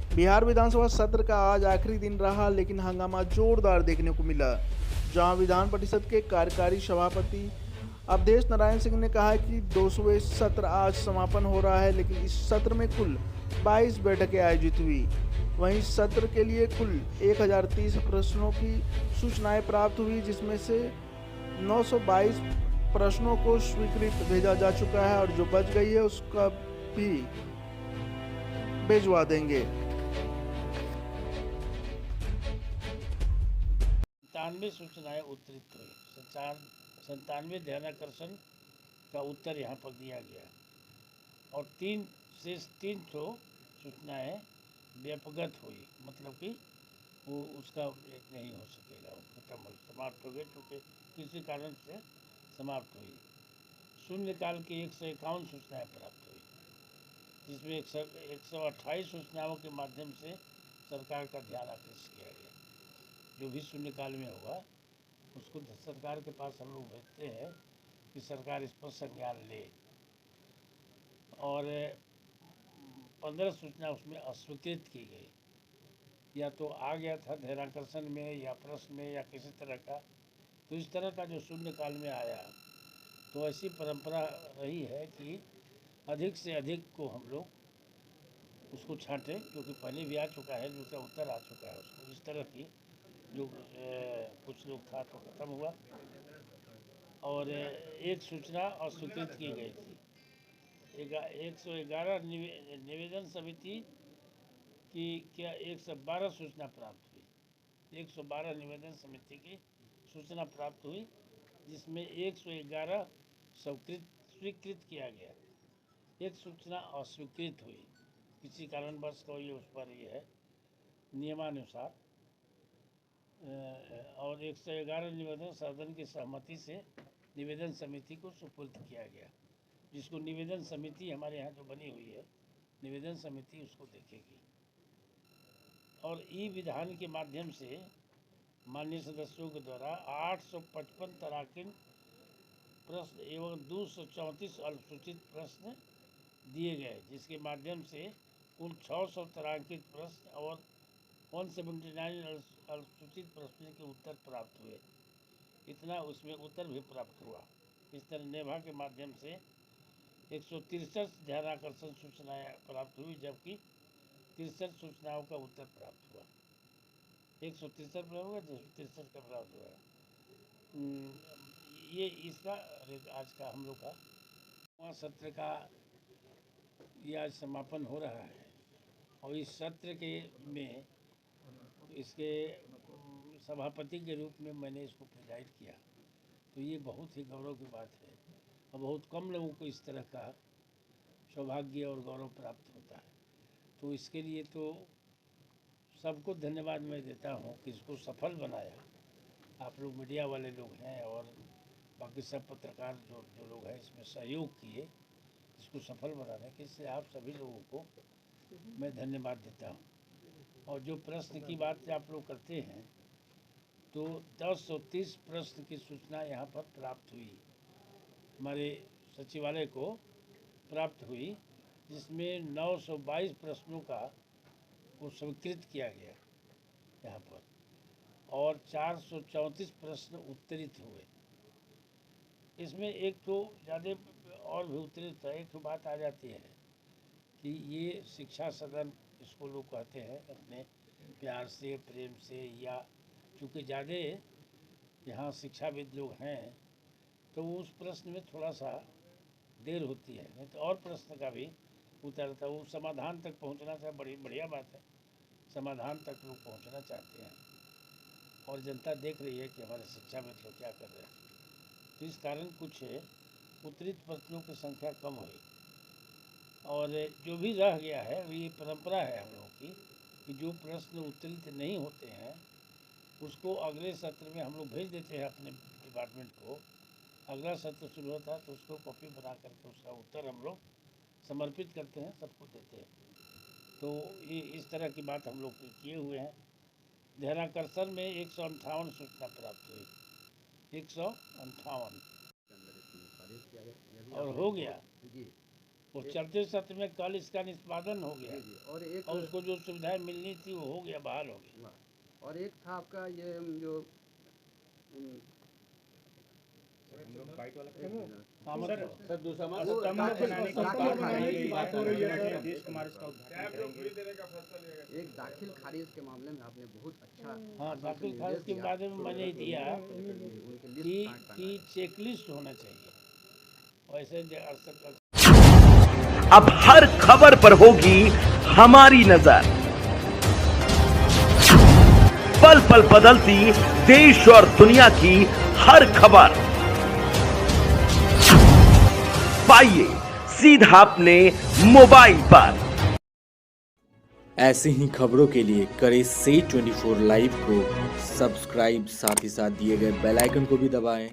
बिहार विधानसभा सत्र का आज आखिरी दिन रहा, लेकिन हंगामा जोरदार देखने को मिला, जहां विधान परिषद के कार्यकारी सभापति अवधेश नारायण सिंह ने कहा कि 200वें सत्र आज समापन हो रहा है, लेकिन इस सत्र में कुल 22 बैठकें आयोजित हुई। वहीं सत्र के लिए कुल 1030 प्रश्नों की सूचनाएं प्राप्त हुई, जिसमें से 922 प्रश्नों को स्वीकृत भेजा जा चुका है और जो बच गई है उसका भी भिजवा देंगे। 97 सूचनाएं उत्तरित हुई। 97 ध्यानाकर्षण का उत्तर यहाँ पर दिया गया और 3 सूचनाएं व्यपगत हुई, मतलब कि वो उसका एक नहीं हो सकेगा, खत्म हो समाप्त हो गए, क्योंकि किसी कारण से समाप्त हुई। शून्यकाल की 151 सूचनाएं प्राप्त हुई, जिसमें 128 सूचनाओं के माध्यम से सरकार का ध्यान आकर्षित किया गया। जो भी शून्यकाल में होगा उसको सरकार के पास हम लोग भेजते हैं कि सरकार इस पर संज्ञान ले। और 15 सूचना उसमें अस्वीकृत की गई, या तो आ गया था ध्यानाकर्षण में या प्रश्न में या किसी तरह का। तो इस तरह का जो शून्यकाल में आया, तो ऐसी परंपरा रही है कि अधिक से अधिक को हम लोग उसको छांटें, क्योंकि पहले भी आ चुका है, दूसरा उत्तर आ चुका है उसको। इस तरह की जो कुछ लोग था तो खत्म हुआ। और एक सूचना अस्वीकृत की गई थी। 111 निवेदन समिति की क्या 112 सूचना प्राप्त हुई। 112 निवेदन समिति की सूचना प्राप्त हुई, जिसमें 111 स्वीकृत किया गया, एक सूचना अस्वीकृत हुई, किसी कारणवश कोई उस पर ये है नियमानुसार। और 111 निवेदन सदन की सहमति से निवेदन समिति को सुपुर्द किया गया, जिसको निवेदन समिति हमारे यहाँ जो बनी हुई है, निवेदन समिति उसको देखेगी। और ई विधान के माध्यम से माननीय सदस्यों के द्वारा 855 तराकीन प्रश्न एवं 234 अल्पसूचित प्रश्न दिए गए, जिसके माध्यम से कुल 600 तारांकित प्रश्न और 179 अल्पसूचित प्रश्न के उत्तर प्राप्त हुए। इतना उसमें उत्तर भी प्राप्त हुआ। इस तरह नेभा के माध्यम से 163 ध्यानाकर्षण सूचनाएं प्राप्त हुई, जबकि 63 सूचनाओं का उत्तर प्राप्त हुआ। 163 प्राप्त हुआ, 63 का प्राप्त हुआ। ये इसका आज का हम लोग का सत्र का ये आज समापन हो रहा है। और इस सत्र के में इसके सभापति के रूप में मैंने इसको प्रिजाइड किया, तो ये बहुत ही गौरव की बात है और बहुत कम लोगों को इस तरह का सौभाग्य और गौरव प्राप्त होता है। तो इसके लिए तो सबको धन्यवाद मैं देता हूँ कि इसको सफल बनाया। आप लोग मीडिया वाले लोग हैं और बाकी सब पत्रकार जो लोग हैं इसमें सहयोग किए इसको सफल बनाने के, इससे आप सभी लोगों को मैं धन्यवाद देता हूँ। और जो प्रश्न की बात आप लोग करते हैं, तो 1030 प्रश्न की सूचना यहाँ पर प्राप्त हुई, हमारे सचिवालय को प्राप्त हुई, जिसमें 922 प्रश्नों का को स्वीकृत किया गया यहाँ पर, और 434 प्रश्न उत्तरित हुए। इसमें एक तो ज़्यादा और भी उत्तरित है। एक तो बात आ जाती है कि ये शिक्षा सदन इसको लोग कहते हैं अपने प्यार से प्रेम से, या चूँकि ज़्यादा यहाँ शिक्षाविद लोग हैं तो उस प्रश्न में थोड़ा सा देर होती है, नहीं तो और प्रश्न का भी उतरता, वो समाधान तक पहुँचना चाहिए। बड़ी बढ़िया बात है, समाधान तक लोग पहुँचना चाहते हैं और जनता देख रही है कि हमारे शिक्षाविद लोग क्या कर रहे हैं। तो इस कारण कुछ उत्तरित प्रश्नों की संख्या कम हुई। और जो भी रह गया है, ये परंपरा है हम लोगों की कि जो प्रश्न उत्तरित नहीं होते हैं उसको अगले सत्र में हम लोग भेज देते हैं अपने डिपार्टमेंट को। अगला सत्र शुरू होता है तो उसको कॉपी बना करके उसका उत्तर हम लोग समर्पित करते हैं, सबको देते हैं। तो ये इस तरह की बात हम लोग किए हुए हैं। ध्यानाकर्षण में 158 सूचना प्राप्त हुई, 158 और हो गया। वो चलते सत्र में कल इसका निष्पादन हो गया और एक और उसको जो सुविधाएं मिलनी थी वो हो गया, बहाल हो गया। और एक था आपका ये जो हाँ, मतलब सर दूसरा वो स्तंभ बनाने की बात हो रही है सर। नीतीश कुमार इसका उद्घाटन करेंगे। एक दाखिल खारिज के मामले में आपने बहुत अच्छा हाँ, दाखिल खारिज के बारे में मैंने दिया कि चेकलिस्ट होना चाहिए, वैसे अब हर खबर पर होगी हमारी नजर। पल पल बदलती देश और दुनिया की हर खबर पाइए सीधा अपने मोबाइल पर। ऐसी ही खबरों के लिए करें से 24 लाइव को सब्सक्राइब, साथ ही साथ दिए गए बेल आइकन को भी दबाएं